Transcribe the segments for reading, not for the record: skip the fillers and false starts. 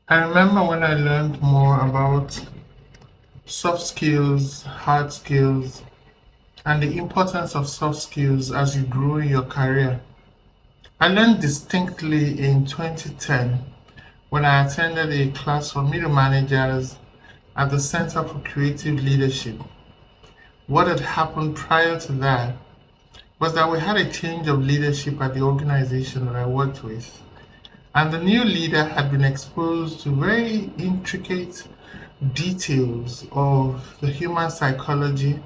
I remember when I learned more about soft skills, hard skills, and the importance of soft skills as you grow in your career. I learned distinctly in 2010 when I attended a class for middle managers at the Center for Creative Leadership. What had happened prior to that was that we had a change of leadership at the organization that I worked with. And the new leader had been exposed to very intricate details of the human psychology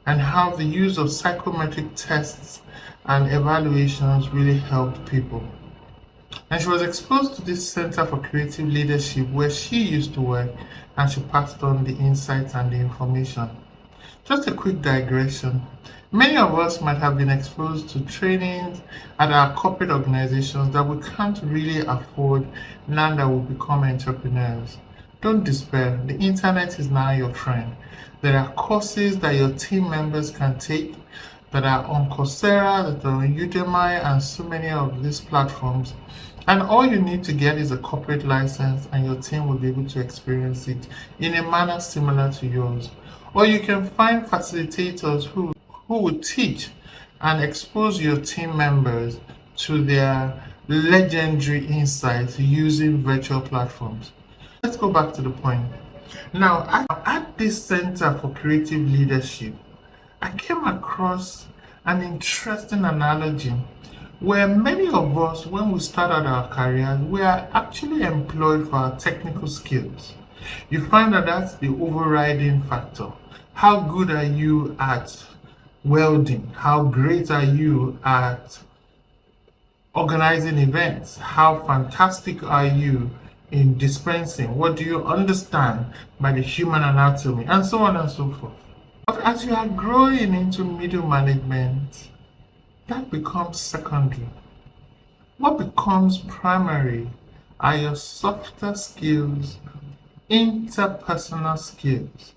and how the use of psychometric tests and evaluations really helped people. And she was exposed to this Center for Creative Leadership where she used to work, and she passed on the insights and the information. Just a quick digression. Many of us might have been exposed to trainings at our corporate organizations that we can't really afford now that we become entrepreneurs. Don't despair, the internet is now your friend. There are courses that your team members can take that are on Coursera, that are on Udemy, and so many of these platforms. And all you need to get is a corporate license, and your team will be able to experience it in a manner similar to yours. Or you can find facilitators who will teach and expose your team members to their legendary insights using virtual platforms. Let's go back to the point. Now, at this Center for Creative Leadership, I came across an interesting analogy where many of us, when we started our careers, we are actually employed for our technical skills. You find that that's the overriding factor. How good are you at welding? How great are you at organizing events? How fantastic are you in dispensing? What do you understand by the human anatomy? And so on and so forth. But as you are growing into middle management, that becomes secondary. What becomes primary are your softer skills, interpersonal skills,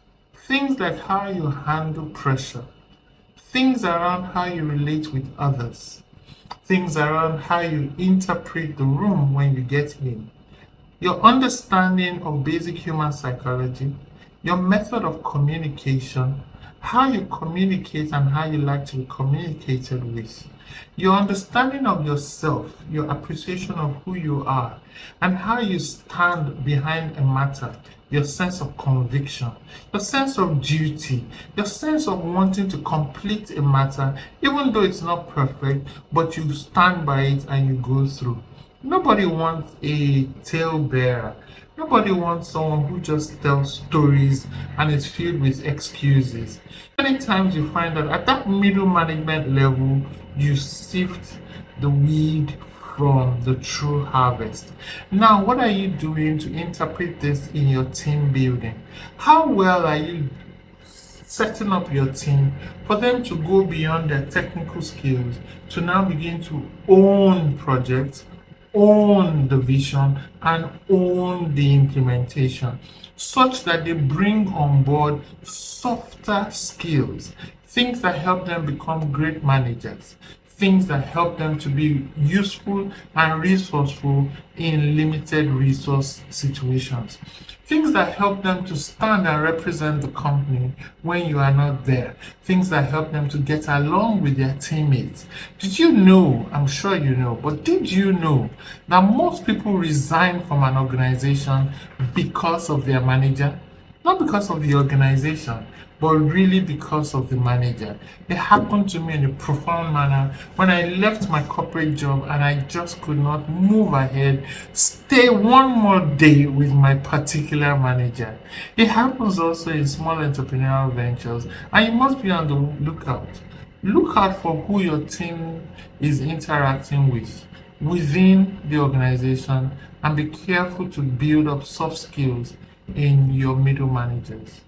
things like how you handle pressure, things around how you relate with others, things around how you interpret the room when you get in, your understanding of basic human psychology, your method of communication, how you communicate and how you like to be communicated with, your understanding of yourself, your appreciation of who you are, and how you stand behind a matter, your sense of conviction, your sense of duty, your sense of wanting to complete a matter, even though it's not perfect, but you stand by it and you go through. Nobody wants a talebearer. Nobody wants someone who just tells stories and is filled with excuses. Many times you find that at that middle management level, you sift the weed from the true harvest. Now, what are you doing to interpret this in your team building? How well are you setting up your team for them to go beyond their technical skills to now begin to own projects, own the vision, and own the implementation, such that they bring on board softer skills, things that help them become great managers, things that help them to be useful and resourceful in limited resource situations, things that help them to stand and represent the company when you are not there, things that help them to get along with their teammates. Did you know? I'm sure you know, but did you know that most people resign from an organization because of their manager? Not because of the organization, but really because of the manager. It happened to me in a profound manner when I left my corporate job and I just could not move ahead, stay one more day with my particular manager. It happens also in small entrepreneurial ventures, and you must be on the lookout. Look out for who your team is interacting with within the organization, and be careful to build up soft skills in your middle managers.